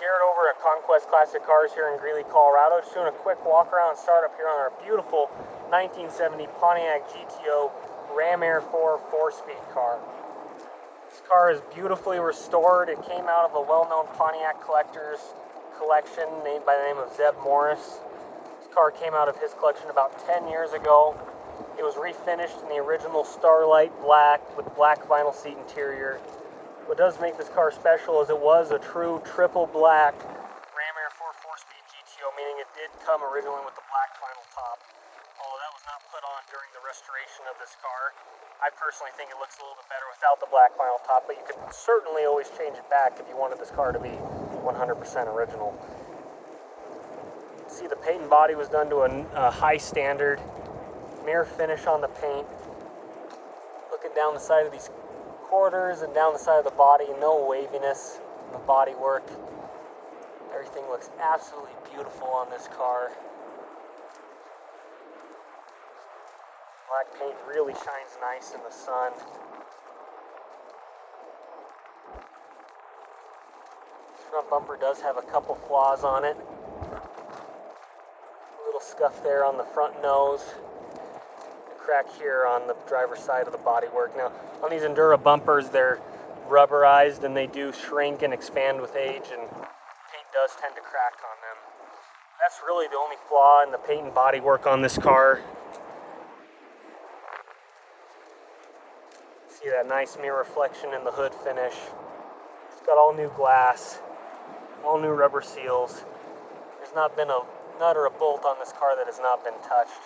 Garrett over at Conquest Classic Cars here in Greeley, Colorado. Just doing a quick walk around startup here on our beautiful 1970 Pontiac GTO Ram Air 4 4-speed car. This car is beautifully restored. It came out of a well-known Pontiac collector's collection named by the name of Zeb Morris. This car came out of his collection about 10 years ago. It was refinished in the original Starlight black with black vinyl seat interior. What does make this car special is it was a true triple black Ram Air 4 4-speed GTO, meaning it did come originally with the black vinyl top, although that was not put on during the restoration of this car. I personally think it looks a little bit better without the black vinyl top, but you could certainly always change it back if you wanted this car to be 100% original. See, the paint and body was done to a high standard. Mirror finish on the paint. Looking down the side of these quarters and down the side of the body, no waviness in the body work. Everything looks absolutely beautiful on this car. Black paint really shines nice in the sun. This front bumper does have a couple flaws on it. A little scuff there on the front nose. Crack here on the driver's side of the bodywork. Now, on these Endura bumpers, they're rubberized and they do shrink and expand with age, and paint does tend to crack on them. That's really the only flaw in the paint and bodywork on this car. See that nice mirror reflection in the hood finish. It's got all new glass, all new rubber seals. There's not been a nut or a bolt on this car that has not been touched.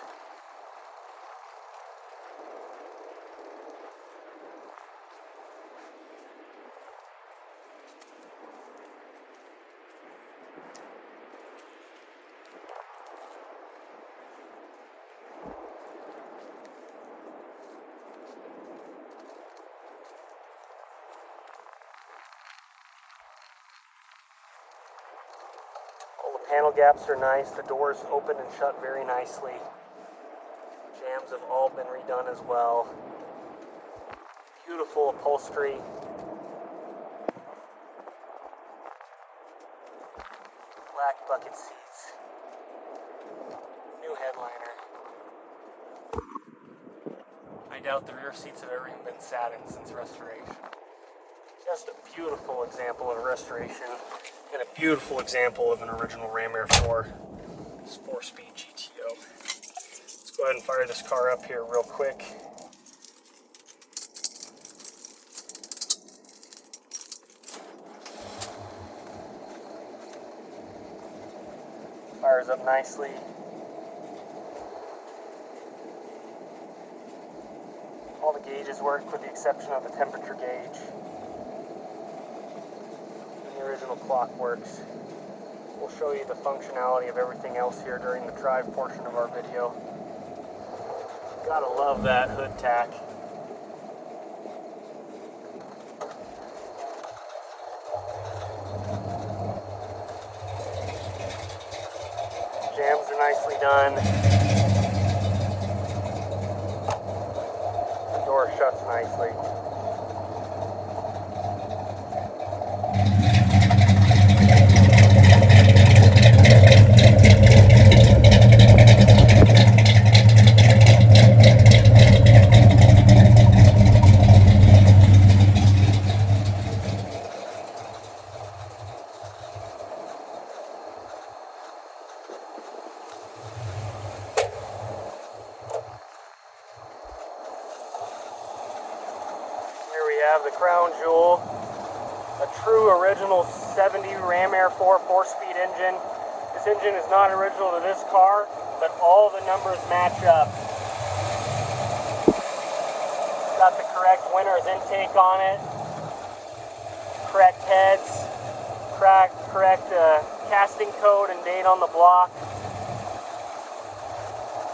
All the panel gaps are nice. The doors open and shut very nicely. Jams have all been redone as well. Beautiful upholstery. Black bucket seats. New headliner. I doubt the rear seats have ever even been sat in since restoration. Just a beautiful example of restoration and a beautiful example of an original Ram Air 4. This 4-speed GTO. Let's go ahead and fire this car up here real quick. Fires up nicely. All the gauges work with the exception of the temperature gauge. The original clock works. We'll show you the functionality of everything else here during the drive portion of our video. Gotta love that hood tack. Jams are nicely done. The door shuts nicely. Have the crown jewel, a true original 70 Ram Air 4 4-speed engine. This engine is not original to this car, but all the numbers match up. It's got the correct winner's intake on it, correct heads, correct casting code and date on the block.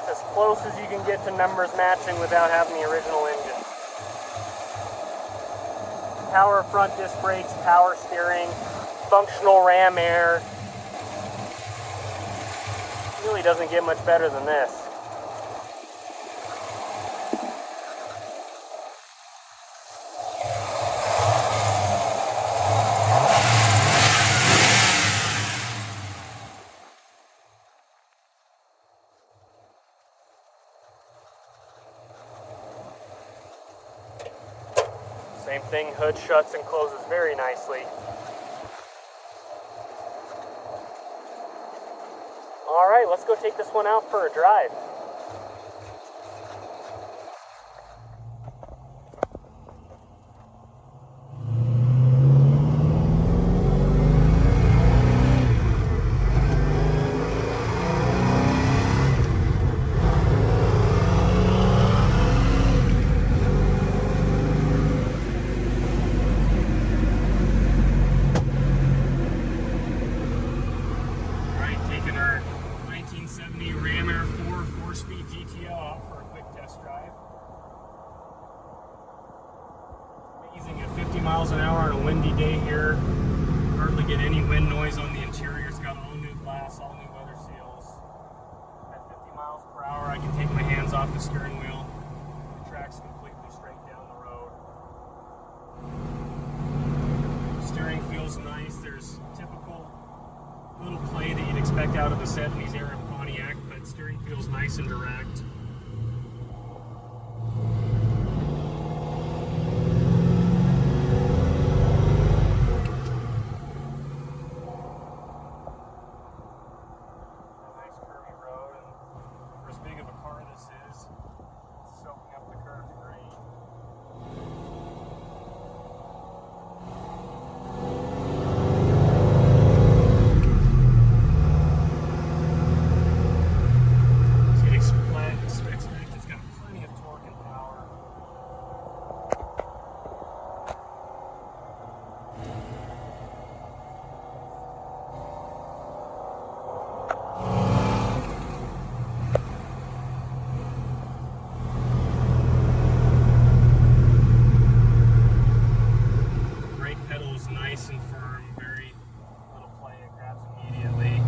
It's as close as you can get to numbers matching without having the original engine. Power front disc brakes, power steering, functional Ram Air. Really doesn't get much better than this. Same thing, hood shuts and closes very nicely. All right, let's go take this one out for a drive. Ram Air 4 4-speed GTO out for a quick test drive. It's amazing at 50 miles an hour on a windy day here. Hardly get any wind noise on the interior. It's got all new glass, all new weather seals. At 50 miles per hour, I can take my hands off the steering wheel. The track's completely straight down the road. Steering feels nice. There's typical little play that you'd expect out of a 70s era Pontiac, but steering feels nice and direct. A nice curvy road, and for as big of a car this is, it's soaking up the curves great. Nice and firm, very little play, it grabs immediately.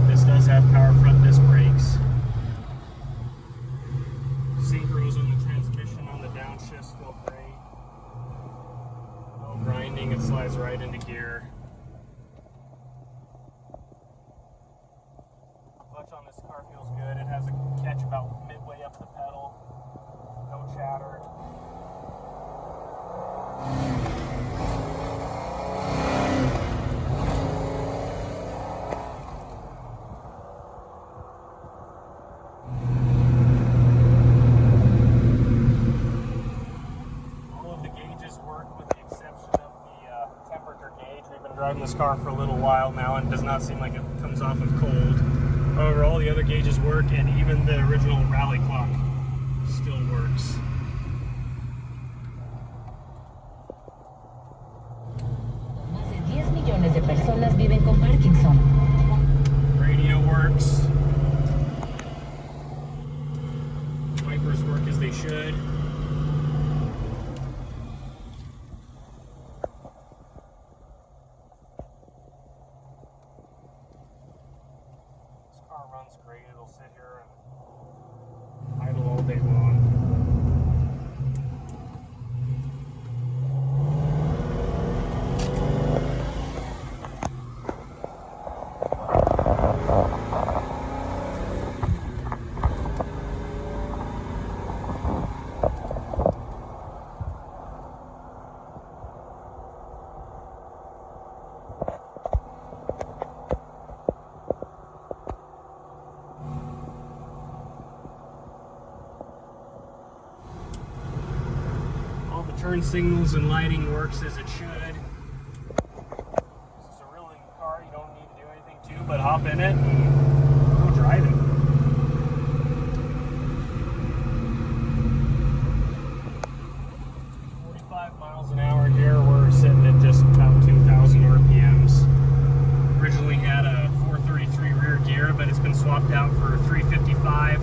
This does have power front disc brakes. Synchros on the transmission on the downshifts feel great. No grinding, it slides right into gear. Clutch on this car feels good. It has a catch about midway up the pedal. No chatter. Driving this car for a little while now, and it does not seem like it comes off of cold. However, all the other gauges work, and even the original rally clock still works. Más de 10 millones de personas viven con Parkinson. Radio works. Wipers work as they should. Car runs great. It'll sit here and idle all day long. Turn signals and lighting works as it should. This is a really car you don't need to do anything to, but hop in it and go drive it. Miles an hour here, we're sitting at just about 2,000 RPMs. Originally had a 433 rear gear, but it's been swapped out for 355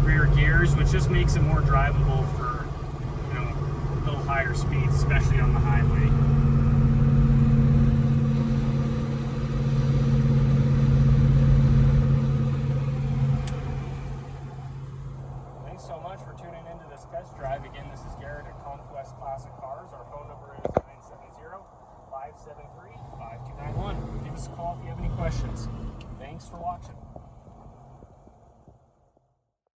rear gears, which just makes it more drivable for higher speeds, especially on the highway. Thanks so much for tuning into this test drive. Again, this is Garrett at Conquest Classic Cars. Our phone number is 970-573-5291. Give us a call if you have any questions. Thanks for watching.